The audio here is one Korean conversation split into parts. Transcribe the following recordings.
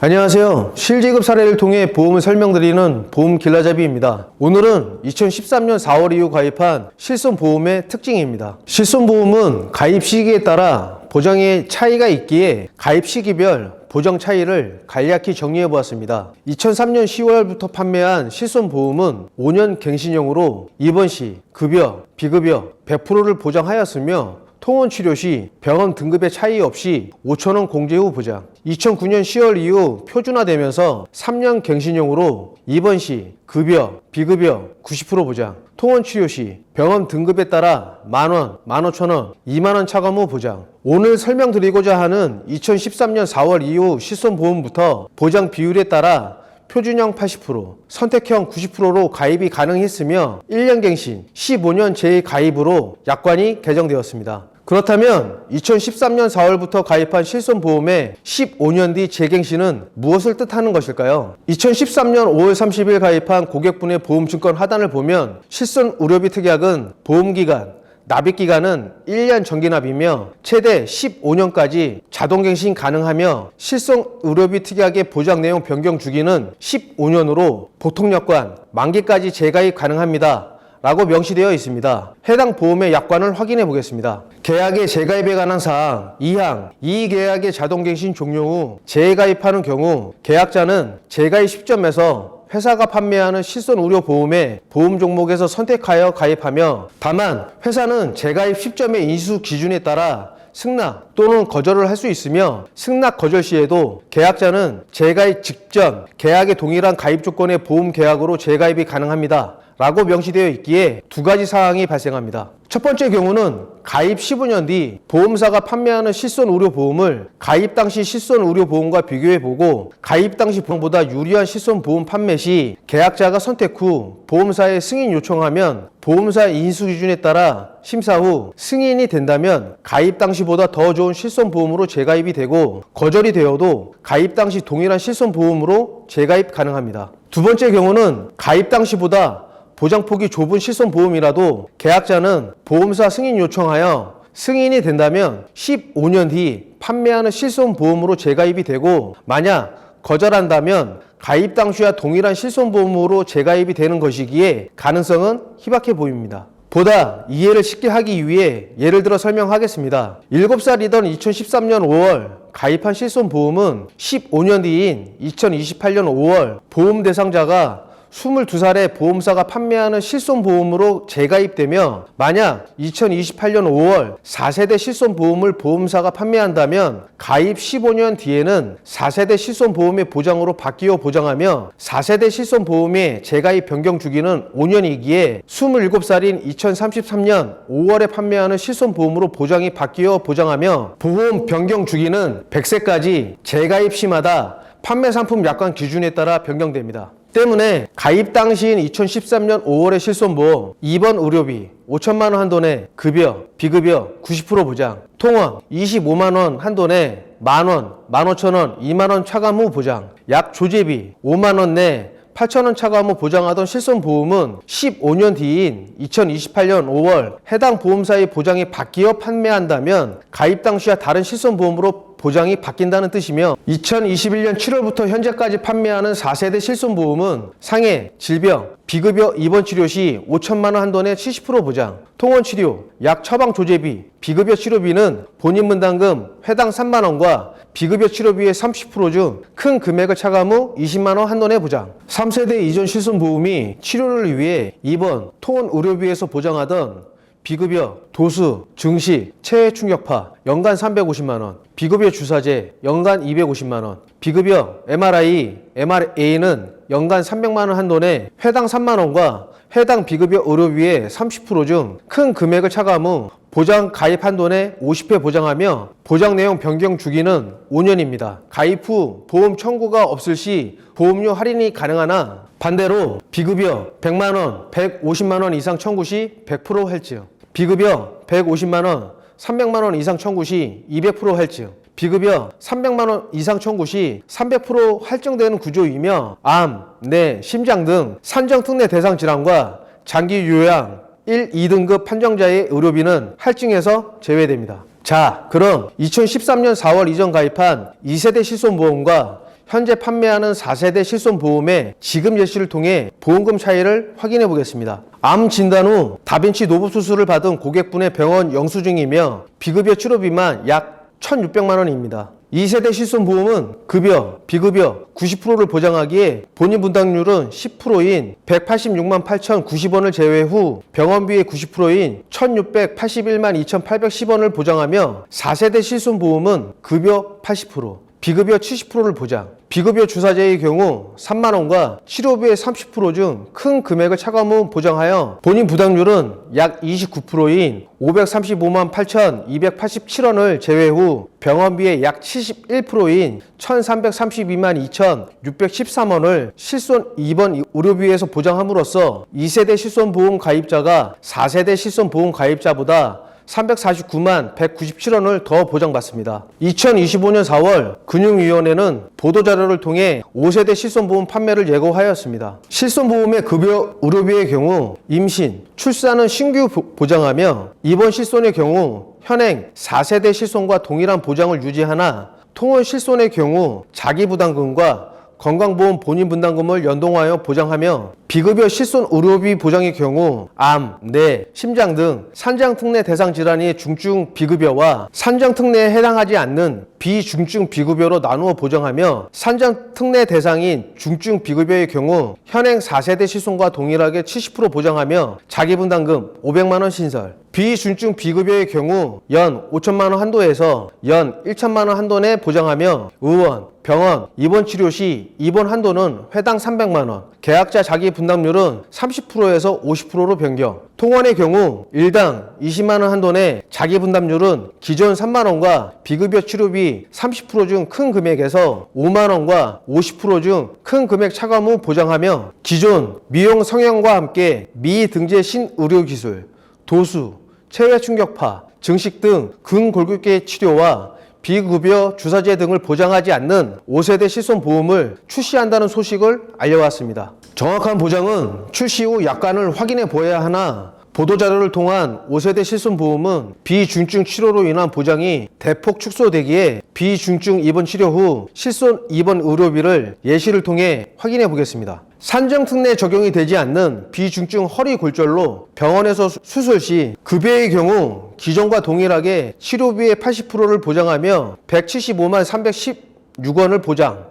안녕하세요. 실지급 사례를 통해 보험을 설명드리는 보험길라잡이입니다. 오늘은 2013년 4월 이후 가입한 실손보험의 특징입니다. 실손보험은 가입 시기에 따라 보장의 차이가 있기에 가입 시기별 보장 차이를 간략히 정리해 보았습니다. 2003년 10월부터 판매한 실손보험은 5년 갱신형으로 입원 시 급여, 비급여 100%를 보장하였으며 통원 치료 시 병원 등급의 차이 없이 5,000원 공제 후 보장. 2009년 10월 이후 표준화되면서 3년 갱신형으로 입원 시 급여, 비급여 90% 보장. 통원 치료 시 병원 등급에 따라 만원, 15,000원, 2만원 차감 후 보장. 오늘 설명드리고자 하는 2013년 4월 이후 실손보험부터 보장 비율에 따라 표준형 80%, 선택형 90%로 가입이 가능했으며 1년 갱신, 15년 재가입으로 약관이 개정되었습니다. 그렇다면 2013년 4월부터 가입한 실손보험의 15년 뒤 재갱신은 무엇을 뜻하는 것일까요? 2013년 5월 30일 가입한 고객분의 보험증권 하단을 보면 실손의료비 특약은 보험기간, 납입기간은 1년 정기납이며 최대 15년까지 자동갱신 가능하며 실손의료비 특약의 보장내용 변경 주기는 15년으로 보통약관, 만기까지 재가입 가능합니다. 라고 명시되어 있습니다. 해당 보험의 약관을 확인해 보겠습니다. 계약의 재가입에 관한 사항 2항 이 계약의 자동갱신 종료 후 재가입하는 경우 계약자는 재가입 시점에서 회사가 판매하는 실손의료보험의 보험 종목에서 선택하여 가입하며 다만 회사는 재가입 시점의 인수 기준에 따라 승낙 또는 거절을 할 수 있으며 승낙 거절 시에도 계약자는 재가입 직전 계약의 동일한 가입 조건의 보험 계약으로 재가입이 가능합니다. 라고 명시되어 있기에 두 가지 사항이 발생합니다. 첫 번째 경우는 가입 15년 뒤 보험사가 판매하는 실손의료보험을 가입 당시 실손의료보험과 비교해보고 가입 당시 보험보다 유리한 실손보험 판매 시 계약자가 선택 후 보험사에 승인 요청하면 보험사의 인수 기준에 따라 심사 후 승인이 된다면 가입 당시보다 더 좋은 실손보험으로 재가입이 되고 거절이 되어도 가입 당시 동일한 실손보험으로 재가입 가능합니다. 두 번째 경우는 가입 당시보다 보장폭이 좁은 실손보험이라도 계약자는 보험사 승인 요청하여 승인이 된다면 15년 뒤 판매하는 실손보험으로 재가입이 되고 만약 거절한다면 가입 당시와 동일한 실손보험으로 재가입이 되는 것이기에 가능성은 희박해 보입니다. 보다 이해를 쉽게 하기 위해 예를 들어 설명하겠습니다. 7살이던 2013년 5월 가입한 실손보험은 15년 뒤인 2028년 5월 보험 대상자가 22살에 보험사가 판매하는 실손보험으로 재가입되며 만약 2028년 5월 4세대 실손보험을 보험사가 판매한다면 가입 15년 뒤에는 4세대 실손보험의 보장으로 바뀌어 보장하며 4세대 실손보험의 재가입 변경 주기는 5년이기에 27살인 2033년 5월에 판매하는 실손보험으로 보장이 바뀌어 보장하며 보험 변경 주기는 100세까지 재가입 시마다 판매 상품 약관 기준에 따라 변경됩니다. 때문에 가입 당시인 2013년 5월의 실손보험, 입원 의료비 5천만 원 한돈에 급여, 비급여 90% 보장, 통원 25만 원 한돈에 만원, 15,000원, 2만 원 차감 후 보장, 약 조제비 5만 원 내 8,000원 차감 후 보장하던 실손보험은 15년 뒤인 2028년 5월 해당 보험사의 보장이 바뀌어 판매한다면 가입 당시와 다른 실손보험으로 보장이 바뀐다는 뜻이며 2021년 7월부터 현재까지 판매하는 4세대 실손보험은 상해, 질병, 비급여 입원 치료 시 5천만 원 한돈에 70% 보장, 통원 치료, 약 처방 조제비, 비급여 치료비는 본인 분담금 회당 3만 원과 비급여 치료비의 30% 중 큰 금액을 차감 후 20만 원 한돈에 보장. 3세대 이전 실손보험이 치료를 위해 입원, 통원 의료비에서 보장하던 비급여, 도수, 증식, 체해 충격파 연간 350만 원, 비급여 주사제 연간 250만 원, 비급여 MRI, MRA는 연간 300만 원 한돈에 회당 3만 원과 해당 비급여 의료비의 30% 중 큰 금액을 차감 후 보장 가입 한돈에 50회 보장하며 보장 내용 변경 주기는 5년입니다. 가입 후 보험 청구가 없을 시 보험료 할인이 가능하나 반대로 비급여 100만 원, 150만 원 이상 청구 시 100% 할증, 비급여 150만 원, 300만 원 이상 청구 시 200% 할증, 비급여 300만 원 이상 청구 시 300% 할증되는 구조이며 암, 뇌, 심장 등 산정 특례 대상 질환과 장기 요양 1, 2등급 판정자의 의료비는 할증에서 제외됩니다. 자, 그럼 2013년 4월 이전 가입한 2세대 실손보험과 현재 판매하는 4세대 실손보험의 지급 예시를 통해 보험금 차이를 확인해 보겠습니다. 암 진단 후 다빈치 노부 수술을 받은 고객분의 병원 영수증이며 비급여 치료비만 약 1,600만 원입니다. 2세대 실손보험은 급여, 비급여 90%를 보장하기에 본인 분담률은 10%인 186만 8,090원을 제외 후 병원비의 90%인 1,681만 2,810원을 보장하며 4세대 실손보험은 급여 80%, 비급여 70%를 보장. 비급여 주사제의 경우 3만 원과 치료비의 30% 중 큰 금액을 차감 후 보장하여 본인 부담률은 약 29%인 535만 8,287원을 제외 후 병원비의 약 71%인 1,332만 2,613원을 실손 입원 의료비에서 보장함으로써 2세대 실손보험 가입자가 4세대 실손보험 가입자보다 349만 197원을 더 보장받습니다. 2025년 4월 금융위원회는 보도자료를 통해 5세대 실손보험 판매를 예고하였습니다. 실손보험의 급여 의료비의 경우 임신, 출산은 신규 보장하며 입원 실손의 경우 현행 4세대 실손과 동일한 보장을 유지하나 통원 실손의 경우 자기부담금과 건강보험 본인 분담금을 연동하여 보장하며 비급여 실손 의료비 보장의 경우 암, 뇌, 심장 등 산장특례 대상 질환이 중증 비급여와 산장특례에 해당하지 않는 비중증 비급여로 나누어 보장하며 산장특례 대상인 중증 비급여의 경우 현행 4세대 실손과 동일하게 70% 보장하며 자기분담금 500만 원 신설, 비중증 비급여의 경우 연 5천만 원 한도에서 연 1천만 원 한도 내 보장하며 의원, 병원, 입원 치료 시 입원 한도는 회당 300만 원, 계약자 자기 분담률은 30%에서 50%로 변경. 통원의 경우 일당 20만 원 한도 내 자기 분담률은 기존 3만 원과 비급여 치료비 30% 중 큰 금액에서 5만 원과 50% 중 큰 금액 차감 후 보장하며 기존 미용 성형과 함께 미등재 신의료기술, 도수, 체외 충격파, 증식 등 근골격계 치료와 비급여 주사제 등을 보장하지 않는 5세대 실손보험을 출시한다는 소식을 알려왔습니다. 정확한 보장은 출시 후 약관을 확인해 보아야 하나 보도자료를 통한 5세대 실손보험은 비중증 치료로 인한 보장이 대폭 축소되기에 비중증 입원 치료 후 실손 입원 의료비를 예시를 통해 확인해 보겠습니다. 산정특례 적용이 되지 않는 비중증 허리 골절로 병원에서 수술 시 급여의 경우 기존과 동일하게 치료비의 80%를 보장하며 175만 316원을 보장,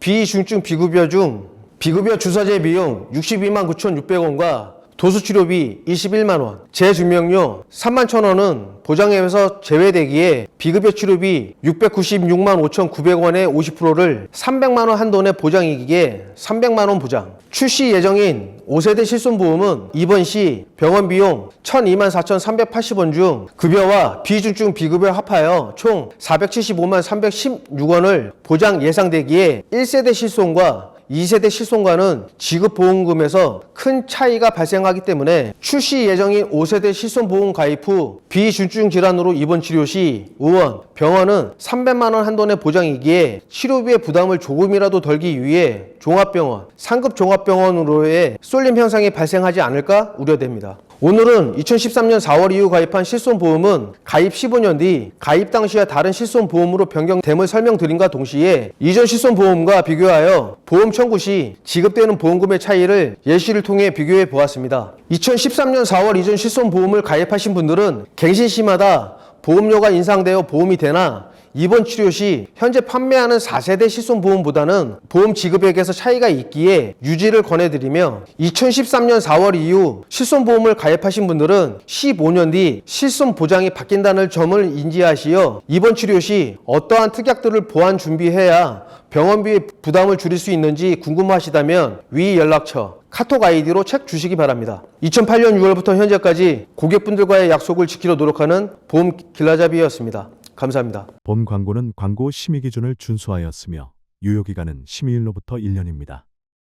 비중증 비급여 중 비급여 주사제 비용 62만 9,600원과 도수치료비 21만 원, 재증명료 3만 1,000원은 보장액에서 제외되기에 비급여 치료비 696만 5,900원의 50%를 300만 원 한도 내 보장이기에 300만 원 보장. 출시 예정인 5세대 실손보험은 입원 시 병원 비용 1,002만 4,380원 중 급여와 비중증 비급여 합하여 총 475만 316원을 보장 예상되기에 1세대 실손과 2세대 실손과는 지급보험금에서 큰 차이가 발생하기 때문에 출시 예정인 5세대 실손보험 가입 후 비중증 질환으로 입원 치료 시 의원, 병원은 300만 원 한도 내 보장이기에 치료비의 부담을 조금이라도 덜기 위해 종합병원, 상급 종합병원으로의 쏠림 현상이 발생하지 않을까 우려됩니다. 오늘은 2013년 4월 이후 가입한 실손보험은 가입 15년 뒤 가입 당시와 다른 실손보험으로 변경됨을 설명드림과 동시에 이전 실손보험과 비교하여 보험 청구 시 지급되는 보험금의 차이를 예시를 통해 비교해 보았습니다. 2013년 4월 이전 실손보험을 가입하신 분들은 갱신 시마다 보험료가 인상되어 보험이 되나 입원 치료 시 현재 판매하는 4세대 실손보험보다는 보험 지급액에서 차이가 있기에 유지를 권해드리며 2013년 4월 이후 실손보험을 가입하신 분들은 15년 뒤 실손보장이 바뀐다는 점을 인지하시어 입원 치료 시 어떠한 특약들을 보완 준비해야 병원비 부담을 줄일 수 있는지 궁금하시다면 위 연락처 카톡 아이디로 책 주시기 바랍니다. 2008년 6월부터 현재까지 고객분들과의 약속을 지키려 노력하는 보험 길라잡이였습니다. 감사합니다. 본 광고는 광고 심의 기준을 준수하였으며 유효기간은 심의일로부터 1년입니다.